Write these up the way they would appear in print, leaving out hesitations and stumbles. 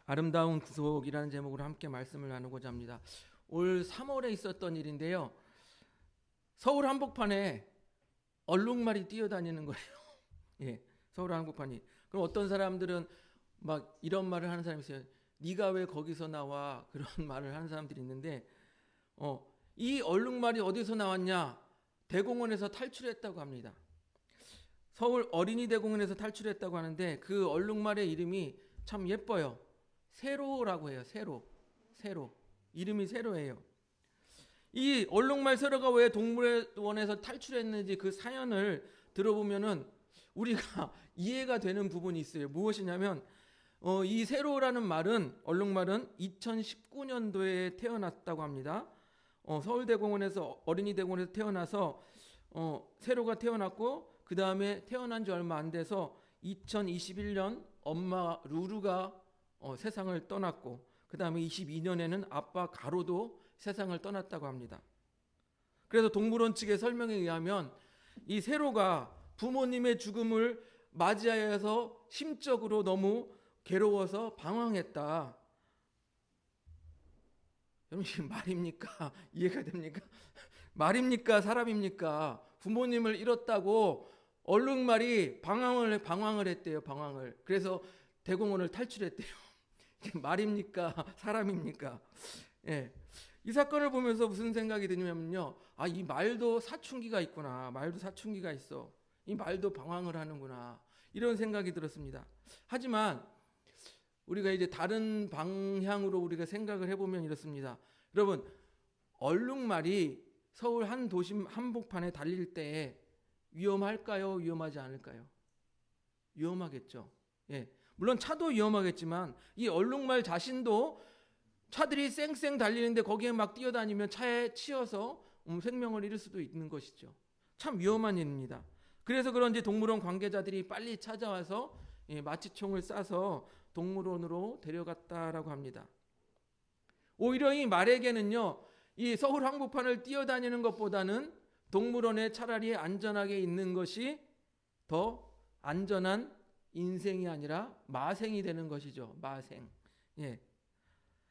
아름다운 구속이라는 제목으로 함께 말씀을 나누고자 합니다. 올 3월에 있었던 일인데요. 서울 한복판에 얼룩말이 뛰어다니는 거예요. 예, 서울 한복판이. 그럼 어떤 사람들은 막 이런 말을 하는 사람이 있어요. 네가 왜 거기서 나와? 그런 말을 하는 사람들이 있는데, 이 얼룩말이 어디서 나왔냐? 대공원에서 탈출했다고 합니다. 서울 어린이대공원에서 탈출했다고 하는데 그 얼룩말의 이름이 참 예뻐요. 세로라고 해요. 세로. 이름이 세로예요. 이 얼룩말 세로가 왜 동물원에서 탈출했는지 그 사연을 들어보면은 우리가 이해가 되는 부분이 있어요. 무엇이냐면 이 세로라는 말은 얼룩말은 2019년도에 태어났다고 합니다. 서울대공원에서 어린이대공원에서 태어나서 세로가 태어났고 그 다음에 태어난 지 얼마 안 돼서 2021년 엄마 루루가 세상을 떠났고 그 다음에 22년에는 아빠 가로도 세상을 떠났다고 합니다. 그래서 동물원 측의 설명에 의하면 이 세로가 부모님의 죽음을 맞이하여서 심적으로 너무 괴로워서 방황했다. 여러분 이게 말입니까? 이해가 됩니까? 말입니까? 사람입니까? 부모님을 잃었다고 얼룩말이 방황을 했대요. 방황을. 그래서 대공원을 탈출했대요. 이게 말입니까? 사람입니까? 예. 이 사건을 보면서 무슨 생각이 드냐면요. 아, 이 말도 사춘기가 있구나. 말도 사춘기가 있어. 이 말도 방황을 하는구나. 이런 생각이 들었습니다. 하지만 우리가 이제 다른 방향으로 우리가 생각을 해보면 이렇습니다. 여러분, 얼룩말이 서울 한 도심 한복판에 달릴 때 위험할까요? 위험하지 않을까요? 위험하겠죠. 예. 물론 차도 위험하겠지만 이 얼룩말 자신도 차들이 쌩쌩 달리는데 거기에 막 뛰어다니면 차에 치여서 생명을 잃을 수도 있는 것이죠. 참 위험한 일입니다. 그래서 그런지 동물원 관계자들이 빨리 찾아와서 마취총을 쏴서 동물원으로 데려갔다라고 합니다. 오히려 이 말에게는요, 이 서울 한복판을 뛰어다니는 것보다는 동물원에 차라리 안전하게 있는 것이 더 안전한 인생이 아니라 마생이 되는 것이죠. 마생. 예.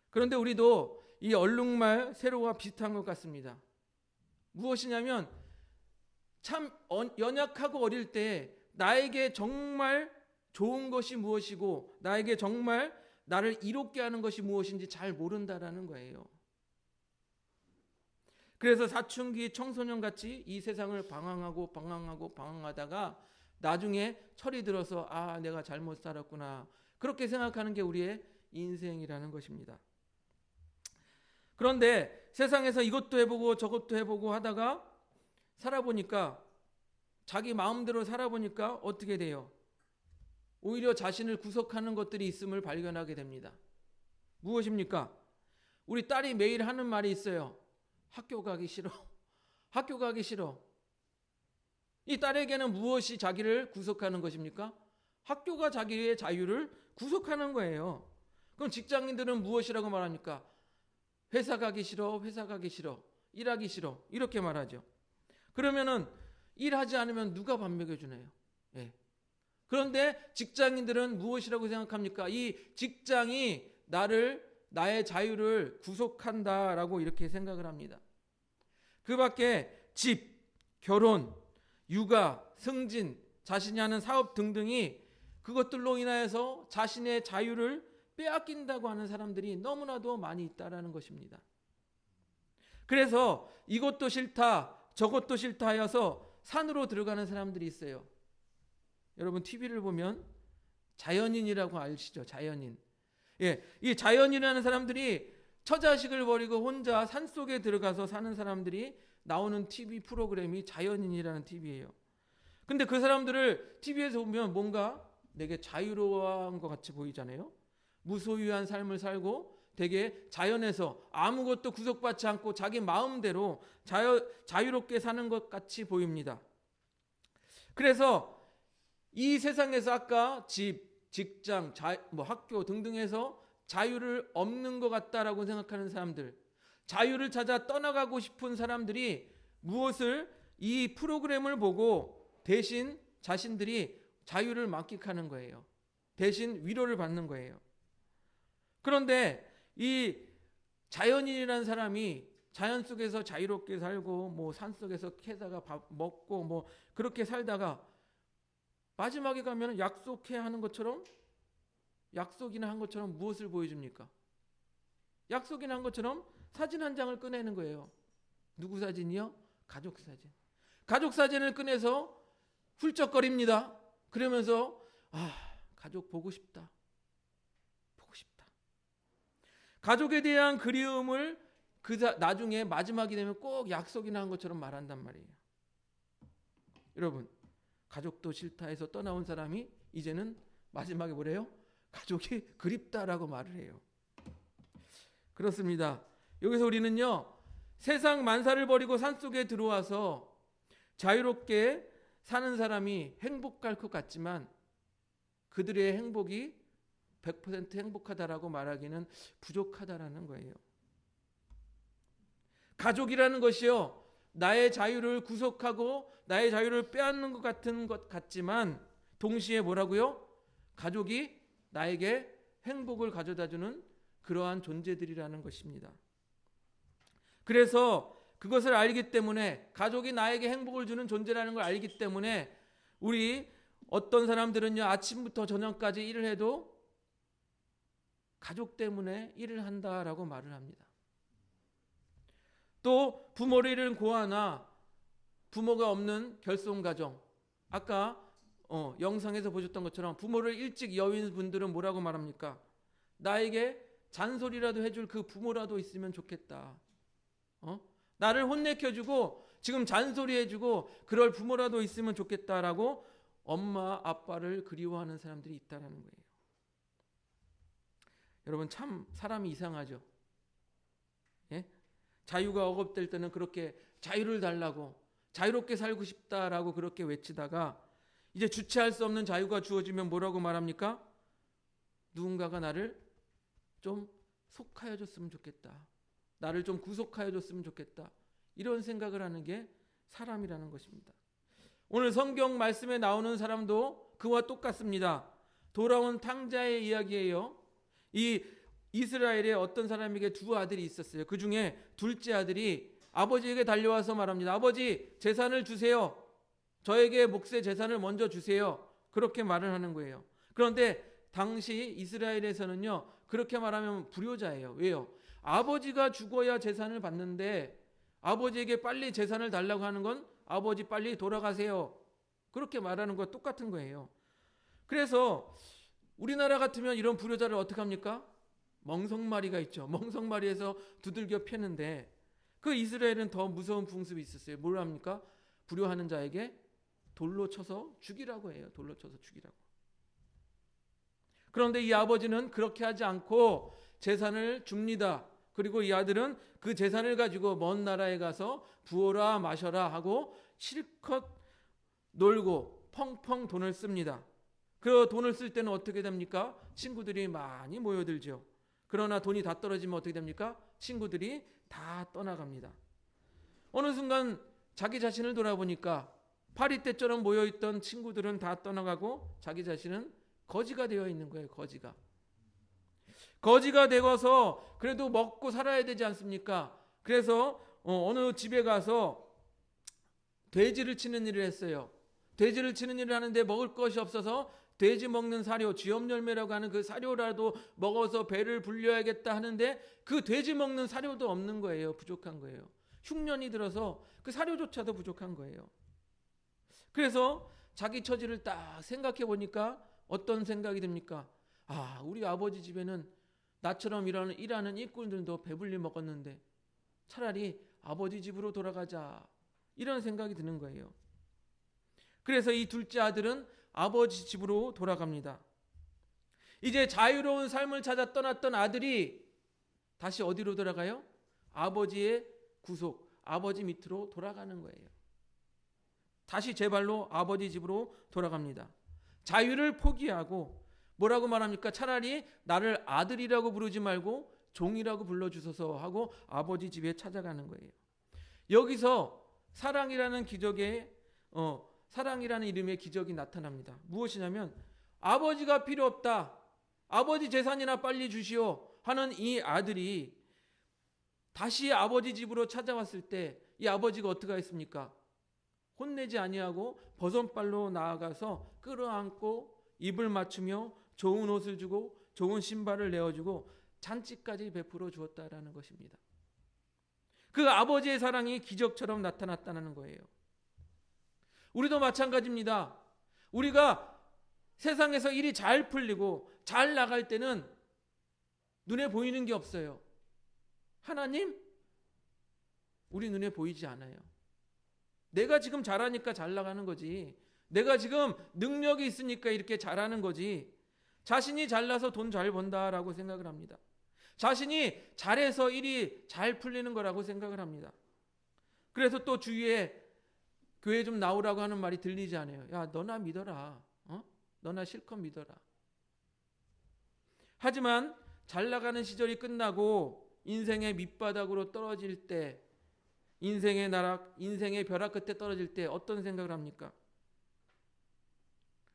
그런데 우리도 이 얼룩말 세로와 비슷한 것 같습니다. 무엇이냐면 참 연약하고 어릴 때 나에게 정말 좋은 것이 무엇이고 나에게 정말 나를 이롭게 하는 것이 무엇인지 잘 모른다라는 거예요. 그래서 사춘기 청소년같이 이 세상을 방황하다가 나중에 철이 들어서 아, 내가 잘못 살았구나. 그렇게 생각하는 게 우리의 인생이라는 것입니다. 그런데 세상에서 이것도 해보고 저것도 해보고 하다가 살아보니까 자기 마음대로 살아보니까 어떻게 돼요? 오히려 자신을 구속하는 것들이 있음을 발견하게 됩니다. 무엇입니까? 우리 딸이 매일 하는 말이 있어요. 학교 가기 싫어. 학교 가기 싫어. 이 딸에게는 무엇이 자기를 구속하는 것입니까? 학교가 자기의 자유를 구속하는 거예요. 그럼 직장인들은 무엇이라고 말합니까? 회사 가기 싫어, 회사 가기 싫어, 일하기 싫어 이렇게 말하죠. 그러면은 일하지 않으면 누가 밥 먹여주나요? 예. 그런데 직장인들은 무엇이라고 생각합니까? 이 직장이 나의 자유를 구속한다라고 이렇게 생각을 합니다. 그 밖에 집, 결혼, 육아, 승진, 자신이 하는 사업 등등이 그것들로 인하여서 자신의 자유를 빼앗긴다고 하는 사람들이 너무나도 많이 있다라는 것입니다. 그래서 이것도 싫다, 저것도 싫다 하여서 산으로 들어가는 사람들이 있어요. 여러분 TV를 보면 자연인이라고 아시죠? 자연인. 예, 이 자연인이라는 사람들이 처자식을 버리고 혼자 산속에 들어가서 사는 사람들이 나오는 TV 프로그램이 자연인이라는 TV예요. 근데 그 사람들을 TV에서 보면 뭔가 되게 자유로운 것 같이 보이잖아요. 무소유한 삶을 살고 되게 자연에서 아무것도 구속받지 않고 자기 마음대로 자유롭게 사는 것 같이 보입니다. 그래서 이 세상에서 아까 집, 직장, 학교 등등에서 자유를 없는 것 같다라고 생각하는 사람들, 자유를 찾아 떠나가고 싶은 사람들이 무엇을 이 프로그램을 보고 대신 자신들이 자유를 만끽하는 거예요. 대신 위로를 받는 거예요. 그런데 이 자연인이라는 사람이 자연 속에서 자유롭게 살고 뭐 산 속에서 캐다가 밥 먹고 뭐 그렇게 살다가 마지막에 가면 약속해야 하는 것처럼, 약속이나 한 것처럼 무엇을 보여줍니까? 약속이나 한 것처럼 사진 한 장을 꺼내는 거예요. 누구 사진이요? 가족 사진. 가족 사진을 꺼내서 훌쩍거립니다. 그러면서 가족 보고 싶다. 보고 싶다. 가족에 대한 그리움을 나중에 마지막이 되면 꼭 약속이나 한 것처럼 말한단 말이에요. 여러분, 가족도 싫다 해서 떠나온 사람이 이제는 마지막에 뭐래요? 가족이 그립다라고 말을 해요. 그렇습니다. 여기서 우리는요, 세상 만사를 버리고 산속에 들어와서 자유롭게 사는 사람이 행복할 것 같지만 그들의 행복이 100% 행복하다라고 말하기는 부족하다라는 거예요. 가족이라는 것이요, 나의 자유를 구속하고 나의 자유를 빼앗는 것 같지만 동시에 뭐라고요? 가족이 나에게 행복을 가져다주는 그러한 존재들이라는 것입니다. 그래서 그것을 알기 때문에, 가족이 나에게 행복을 주는 존재라는 걸 알기 때문에 우리 어떤 사람들은요, 아침부터 저녁까지 일을 해도 가족 때문에 일을 한다라고 말을 합니다. 또 부모를 잃은 고아나 부모가 없는 결손가정, 아까 영상에서 보셨던 것처럼 부모를 일찍 여인 분들은 뭐라고 말합니까? 나에게 잔소리라도 해줄 그 부모라도 있으면 좋겠다. 나를 혼내켜주고 지금 잔소리해주고 그럴 부모라도 있으면 좋겠다라고 엄마 아빠를 그리워하는 사람들이 있다는 거예요. 여러분, 참 사람이 이상하죠. 예? 자유가 억압될 때는 그렇게 자유를 달라고, 자유롭게 살고 싶다라고 그렇게 외치다가 이제 주체할 수 없는 자유가 주어지면 뭐라고 말합니까? 누군가가 나를 좀 속하여 줬으면 좋겠다. 나를 좀 구속하여 줬으면 좋겠다. 이런 생각을 하는 게 사람이라는 것입니다. 오늘 성경 말씀에 나오는 사람도 그와 똑같습니다. 돌아온 탕자의 이야기예요. 이 이스라엘에 어떤 사람에게 두 아들이 있었어요. 그 중에 둘째 아들이 아버지에게 달려와서 말합니다. 아버지, 재산을 주세요. 저에게 몫의 재산을 먼저 주세요. 그렇게 말을 하는 거예요. 그런데 당시 이스라엘에서는요, 그렇게 말하면 불효자예요. 왜요? 아버지가 죽어야 재산을 받는데 아버지에게 빨리 재산을 달라고 하는 건 아버지 빨리 돌아가세요. 그렇게 말하는 거와 똑같은 거예요. 그래서 우리나라 같으면 이런 불효자를 어떻게 합니까? 멍석마리가 있죠. 멍석마리에서 두들겨 패는데 그 이스라엘은 더 무서운 풍습이 있었어요. 뭘 합니까? 불효하는 자에게 돌로 쳐서 죽이라고 해요. 돌로 쳐서 죽이라고. 그런데 이 아버지는 그렇게 하지 않고 재산을 줍니다. 그리고 이 아들은 그 재산을 가지고 먼 나라에 가서 부어라 마셔라 하고 실컷 놀고 펑펑 돈을 씁니다. 그 돈을 쓸 때는 어떻게 됩니까? 친구들이 많이 모여들죠. 그러나 돈이 다 떨어지면 어떻게 됩니까? 친구들이 다 떠나갑니다. 어느 순간 자기 자신을 돌아보니까 파리 때처럼 모여있던 친구들은 다 떠나가고 자기 자신은 거지가 되어 있는 거예요. 거지가 되어서 그래도 먹고 살아야 되지 않습니까? 그래서 어느 집에 가서 돼지를 치는 일을 했어요. 돼지를 치는 일을 하는데 먹을 것이 없어서 돼지 먹는 사료, 쥐염열매라고 하는 그 사료라도 먹어서 배를 불려야겠다 하는데 그 돼지 먹는 사료도 없는 거예요. 부족한 거예요. 흉년이 들어서 그 사료조차도 부족한 거예요. 그래서 자기 처지를 딱 생각해 보니까 어떤 생각이 듭니까? 우리 아버지 집에는 나처럼 일하는 일꾼들도 배불리 먹었는데 차라리 아버지 집으로 돌아가자. 이런 생각이 드는 거예요. 그래서 이 둘째 아들은 아버지 집으로 돌아갑니다. 이제 자유로운 삶을 찾아 떠났던 아들이 다시 어디로 돌아가요? 아버지의 구속, 아버지 밑으로 돌아가는 거예요. 다시 제 발로 아버지 집으로 돌아갑니다. 자유를 포기하고 뭐라고 말합니까? 차라리 나를 아들이라고 부르지 말고 종이라고 불러주소서 하고 아버지 집에 찾아가는 거예요. 여기서 사랑이라는 사랑이라는 이름의 기적이 나타납니다. 무엇이냐면 아버지가 필요 없다. 아버지 재산이나 빨리 주시오. 하는 이 아들이 다시 아버지 집으로 찾아왔을 때 이 아버지가 어떻게 했습니까? 혼내지 아니하고 버선발로 나아가서 끌어안고 입을 맞추며 좋은 옷을 주고 좋은 신발을 내어주고 잔치까지 베풀어 주었다라는 것입니다. 그 아버지의 사랑이 기적처럼 나타났다는 거예요. 우리도 마찬가지입니다. 우리가 세상에서 일이 잘 풀리고 잘 나갈 때는 눈에 보이는 게 없어요. 하나님? 우리 눈에 보이지 않아요. 내가 지금 잘하니까 잘 나가는 거지. 내가 지금 능력이 있으니까 이렇게 잘하는 거지. 자신이 잘나서 돈 잘 번다라고 생각을 합니다. 자신이 잘해서 일이 잘 풀리는 거라고 생각을 합니다. 그래서 또 주위에 교회 좀 나오라고 하는 말이 들리지 않아요. 야, 너나 믿어라. 너나 실컷 믿어라. 하지만 잘 나가는 시절이 끝나고 인생의 밑바닥으로 떨어질 때, 인생의 나락, 인생의 벼락 끝에 떨어질 때 어떤 생각을 합니까?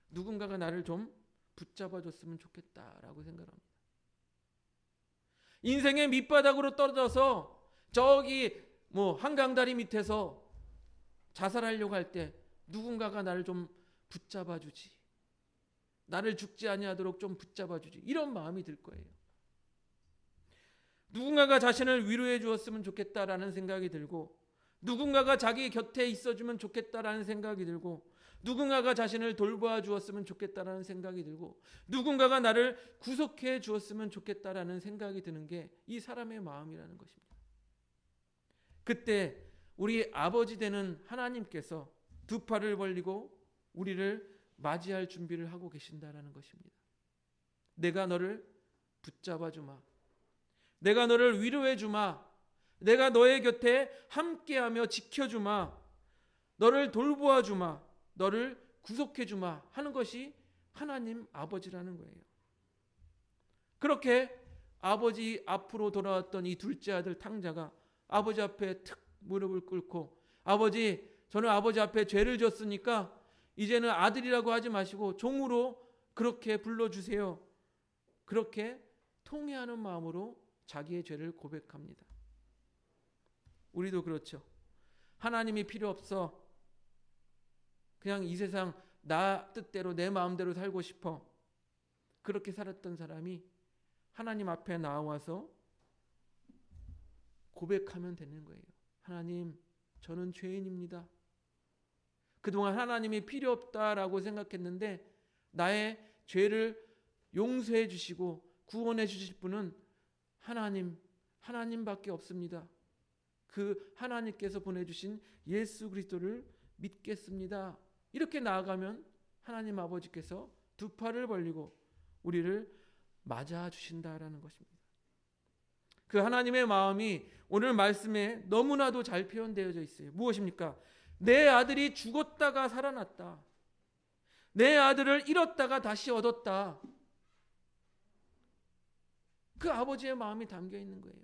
누군가가 나를 좀 붙잡아 줬으면 좋겠다라고 생각합니다. 인생의 밑바닥으로 떨어져서 저기 한강다리 밑에서 자살하려고 할 때 누군가가 나를 좀 붙잡아 주지. 나를 죽지 아니하도록 좀 붙잡아 주지. 이런 마음이 들 거예요. 누군가가 자신을 위로해 주었으면 좋겠다라는 생각이 들고, 누군가가 자기 곁에 있어주면 좋겠다라는 생각이 들고, 누군가가 자신을 돌봐 주었으면 좋겠다라는 생각이 들고, 누군가가 나를 구속해 주었으면 좋겠다라는 생각이 드는 게 이 사람의 마음이라는 것입니다. 그때 우리 아버지 되는 하나님께서 두 팔을 벌리고 우리를 맞이할 준비를 하고 계신다라는 것입니다. 내가 너를 붙잡아 주마. 내가 너를 위로해 주마. 내가 너의 곁에 함께하며 지켜주마. 너를 돌보아 주마. 너를 구속해 주마 하는 것이 하나님 아버지라는 거예요. 그렇게 아버지 앞으로 돌아왔던 이 둘째 아들 탕자가 아버지 앞에 툭 무릎을 꿇고, 아버지, 저는 아버지 앞에 죄를 졌으니까 이제는 아들이라고 하지 마시고 종으로 그렇게 불러주세요. 그렇게 통회하는 마음으로 자기의 죄를 고백합니다. 우리도 그렇죠. 하나님이 필요 없어. 그냥 이 세상 나 뜻대로 내 마음대로 살고 싶어. 그렇게 살았던 사람이 하나님 앞에 나와서 고백하면 되는 거예요. 하나님, 저는 죄인입니다. 그동안 하나님이 필요 없다라고 생각했는데 나의 죄를 용서해 주시고 구원해 주실 분은 하나님밖에 없습니다. 그 하나님께서 보내주신 예수 그리스도를 믿겠습니다. 이렇게 나아가면 하나님 아버지께서 두 팔을 벌리고 우리를 맞아 주신다라는 것입니다. 그 하나님의 마음이 오늘 말씀에 너무나도 잘 표현되어져 있어요. 무엇입니까? 내 아들이 죽었다가 살아났다. 내 아들을 잃었다가 다시 얻었다. 그 아버지의 마음이 담겨 있는 거예요.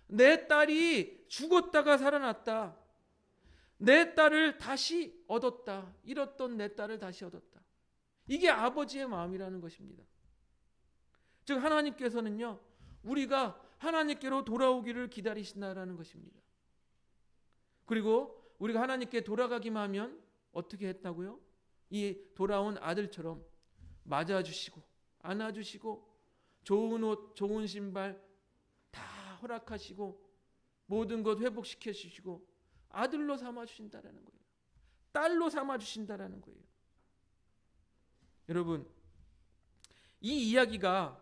내 딸이 죽었다가 살아났다. 내 딸을 다시 얻었다. 잃었던 내 딸을 다시 얻었다. 이게 아버지의 마음이라는 것입니다. 즉 하나님께서는요, 우리가 하나님께로 돌아오기를 기다리신다라는 것입니다. 그리고 우리가 하나님께 돌아가기만 하면 어떻게 했다고요? 이 돌아온 아들처럼 맞아주시고 안아주시고 좋은 옷, 좋은 신발 다 허락하시고 모든 것 회복시켜 주시고 아들로 삼아주신다라는 거예요. 딸로 삼아주신다라는 거예요. 여러분, 이 이야기가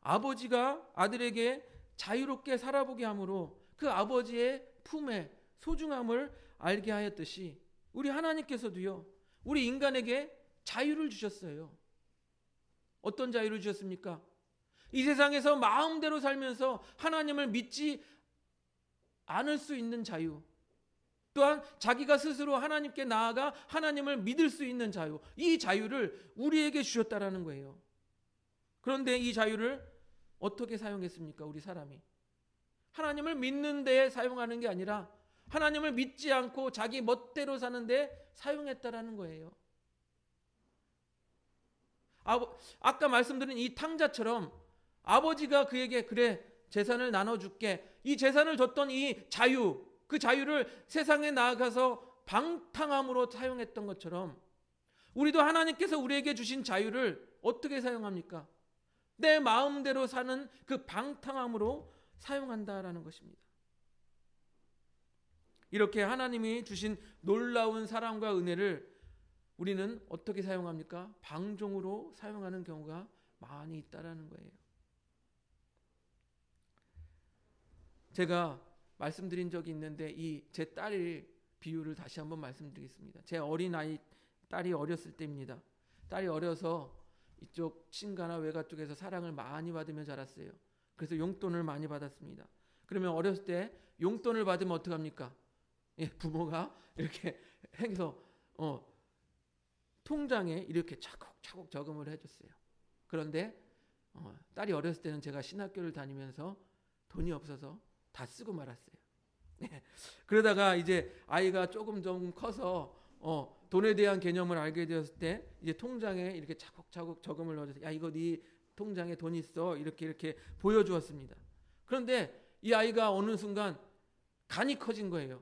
아버지가 아들에게 자유롭게 살아보게 함으로 그 아버지의 품의 소중함을 알게 하였듯이 우리 하나님께서도요, 우리 인간에게 자유를 주셨어요. 어떤 자유를 주셨습니까? 이 세상에서 마음대로 살면서 하나님을 믿지 않을 수 있는 자유, 또한 자기가 스스로 하나님께 나아가 하나님을 믿을 수 있는 자유, 이 자유를 우리에게 주셨다라는 거예요. 그런데 이 자유를 어떻게 사용했습니까? 우리 사람이 하나님을 믿는 데에 사용하는 게 아니라 하나님을 믿지 않고 자기 멋대로 사는 데 사용했다라는 거예요. 아까 말씀드린 이 탕자처럼 아버지가 그에게 그래 재산을 나눠줄게. 이 재산을 줬던 이 자유, 그 자유를 세상에 나아가서 방탕함으로 사용했던 것처럼 우리도 하나님께서 우리에게 주신 자유를 어떻게 사용합니까? 내 마음대로 사는 그 방탕함으로 사용한다라는 것입니다. 이렇게 하나님이 주신 놀라운 사랑과 은혜를 우리는 어떻게 사용합니까? 방종으로 사용하는 경우가 많이 있다라는 거예요. 제가 말씀드린 적이 있는데 이 제 딸의 비유를 다시 한번 말씀드리겠습니다. 제 어린아이 딸이 어렸을 때입니다. 딸이 어려서 이쪽 친가나 외가 쪽에서 사랑을 많이 받으며 자랐어요. 그래서 용돈을 많이 받았습니다. 그러면 어렸을 때 용돈을 받으면 어떡합니까? 예, 부모가 이렇게 해서 통장에 이렇게 차곡차곡 저금을 해줬어요. 그런데 딸이 어렸을 때는 제가 신학교를 다니면서 돈이 없어서 다 쓰고 말았어요. 그러다가 이제 아이가 조금 커서 돈에 대한 개념을 알게 되었을 때 이제 통장에 이렇게 차곡차곡 저금을 넣어줘서 야 이거 네 통장에 돈 있어 이렇게 보여주었습니다. 그런데 이 아이가 어느 순간 간이 커진 거예요.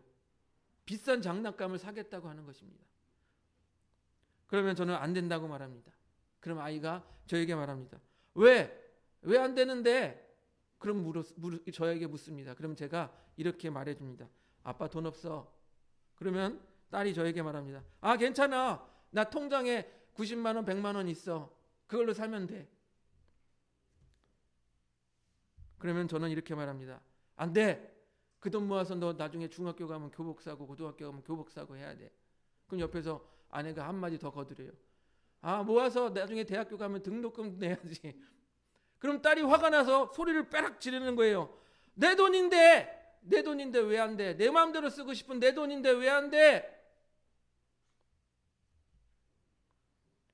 비싼 장난감을 사겠다고 하는 것입니다. 그러면 저는 안 된다고 말합니다. 그럼 아이가 저에게 말합니다. 왜 안 되는데? 그럼 저에게 묻습니다. 그럼 제가 이렇게 말해줍니다. 아빠 돈 없어. 그러면 딸이 저에게 말합니다. 아 괜찮아. 나 통장에 90만 원 100만 원 있어. 그걸로 살면 돼. 그러면 저는 이렇게 말합니다. 안 돼. 그 돈 모아서 너 나중에 중학교 가면 교복 사고 고등학교 가면 교복 사고 해야 돼. 그럼 옆에서 아내가 한마디 더 거드려요. 아 모아서 나중에 대학교 가면 등록금 내야지. 그럼 딸이 화가 나서 소리를 빼락 지르는 거예요. 내 돈인데 왜 안 돼? 내 마음대로 쓰고 싶은 내 돈인데 왜 안 돼?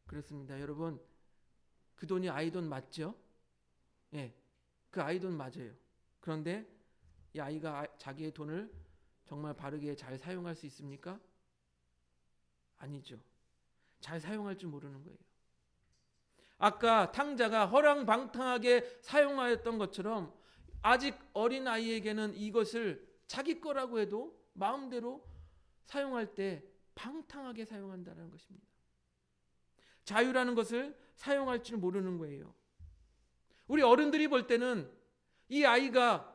그렇습니다. 여러분 그 돈이 아이 돈 맞죠? 예, 그 아이 돈 맞아요. 그런데 이 아이가 자기의 돈을 정말 바르게 잘 사용할 수 있습니까? 아니죠. 잘 사용할 줄 모르는 거예요. 아까 탕자가 허랑방탕하게 사용하였던 것처럼 아직 어린 아이에게는 이것을 자기 거라고 해도 마음대로 사용할 때 방탕하게 사용한다는 것입니다. 자유라는 것을 사용할 줄 모르는 거예요. 우리 어른들이 볼 때는 이 아이가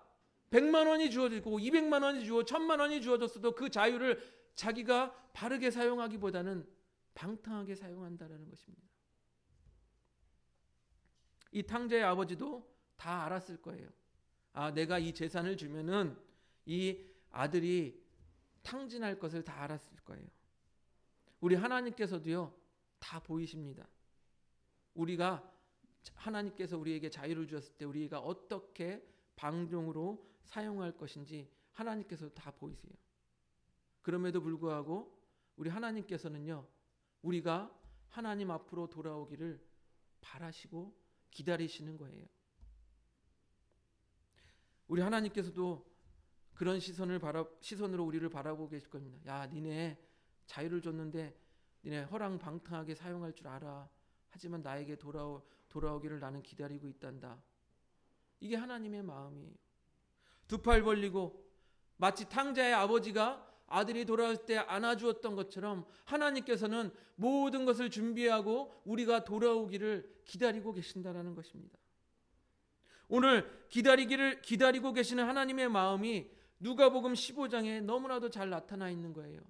100만 원이 주어지고 200만 원이 주어 1000만 원이 주어졌어도 그 자유를 자기가 바르게 사용하기보다는 방탕하게 사용한다는 것입니다. 이 탕자의 아버지도 다 알았을 거예요. 아, 내가 이 재산을 주면은 이 아들이 탕진할 것을 다 알았을 거예요. 우리 하나님께서도요, 다 보이십니다. 우리가 하나님께서 우리에게 자유를 주었을 때 우리가 어떻게 방종으로 사용할 것인지 하나님께서 다 보이세요. 그럼에도 불구하고 우리 하나님께서는요, 우리가 하나님 앞으로 돌아오기를 바라시고 기다리시는 거예요. 우리 하나님께서도 그런 시선으로 우리를 바라보고 계실 겁니다. 야, 니네 자유를 줬는데 니네 허랑방탕하게 사용할 줄 알아. 하지만 나에게 돌아오기를 나는 기다리고 있단다. 이게 하나님의 마음이에요. 두 팔 벌리고 마치 탕자의 아버지가 아들이 돌아올 때 안아주었던 것처럼 하나님께서는 모든 것을 준비하고 우리가 돌아오기를 기다리고 계신다라는 것입니다. 오늘 기다리고 계시는 하나님의 마음이 누가복음 15장에 너무나도 잘 나타나 있는 거예요.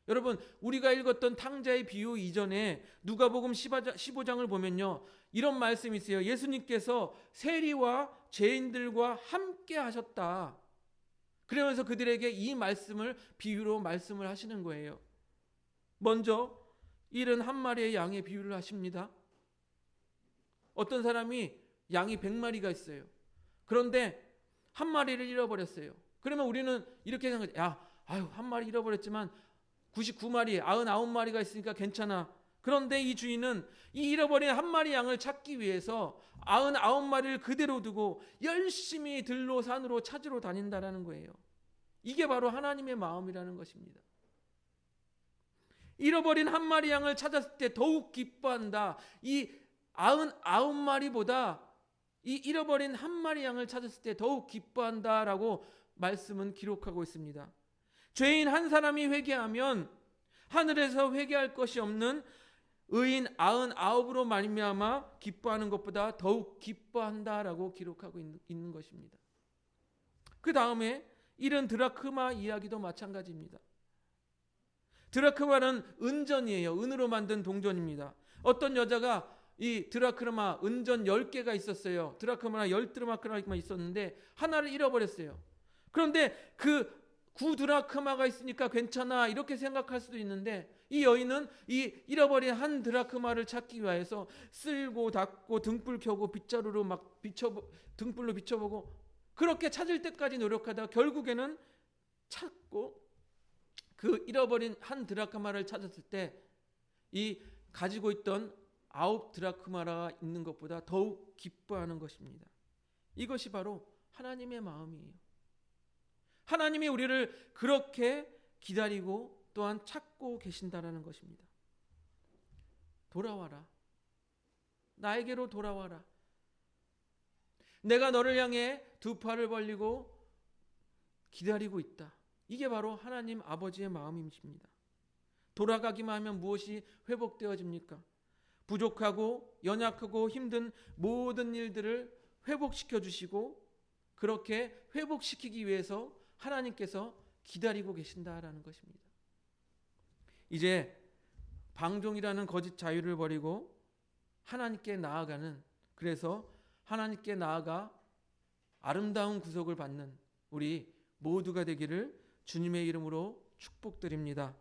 여러분, 우리가 읽었던 탕자의 비유 이전에 누가복음 15장을 보면요, 이런 말씀이 있어요. 예수님께서 세리와 죄인들과 함께 하셨다. 그러면서 그들에게 이 말씀을 비유로 말씀을 하시는 거예요. 먼저 71마리의 양의 비유를 하십니다. 어떤 사람이 양이 100마리가 있어요. 그런데 한 마리를 잃어버렸어요. 그러면 우리는 이렇게 생각해요. 한 마리 잃어버렸지만 99마리, 99마리가 있으니까 괜찮아. 그런데 이 주인은 이 잃어버린 한 마리 양을 찾기 위해서 99마리를 그대로 두고 열심히 들로 산으로 찾으러 다닌다라는 거예요. 이게 바로 하나님의 마음이라는 것입니다. 잃어버린 한 마리 양을 찾았을 때 더욱 기뻐한다. 이 99마리보다 이 잃어버린 한 마리 양을 찾았을 때 더욱 기뻐한다라고 말씀은 기록하고 있습니다. 죄인 한 사람이 회개하면 하늘에서 회개할 것이 없는 의인 99으로 말미암아 기뻐하는 것보다 더욱 기뻐한다라고 기록하고 있는 것입니다. 그 다음에 잃은 드라크마 이야기도 마찬가지입니다. 드라크마는 은전이에요. 은으로 만든 동전입니다. 어떤 여자가 이 드라크마 은전 10개가 있었어요. 드라크마나 10드라크마가 있었는데 하나를 잃어버렸어요. 그런데 그 9드라크마가 있으니까 괜찮아 이렇게 생각할 수도 있는데, 이 여인은 이 잃어버린 한 드라크마를 찾기 위해서 쓸고 닦고 등불 켜고 빗자루로 막 등불로 비춰보고 그렇게 찾을 때까지 노력하다가 결국에는 찾고 그 잃어버린 한 드라크마를 찾았을 때 이 가지고 있던 9드라크마가 있는 것보다 더욱 기뻐하는 것입니다. 이것이 바로 하나님의 마음이에요. 하나님이 우리를 그렇게 기다리고 또한 찾고 계신다라는 것입니다. 돌아와라. 나에게로 돌아와라. 내가 너를 향해 두 팔을 벌리고 기다리고 있다. 이게 바로 하나님 아버지의 마음이십니다. 돌아가기만 하면 무엇이 회복되어집니까? 부족하고 연약하고 힘든 모든 일들을 회복시켜 주시고 그렇게 회복시키기 위해서 하나님께서 기다리고 계신다라는 것입니다. 이제 방종이라는 거짓 자유를 버리고 하나님께 나아가는, 그래서 하나님께 나아가 아름다운 구속을 받는 우리 모두가 되기를 주님의 이름으로 축복드립니다.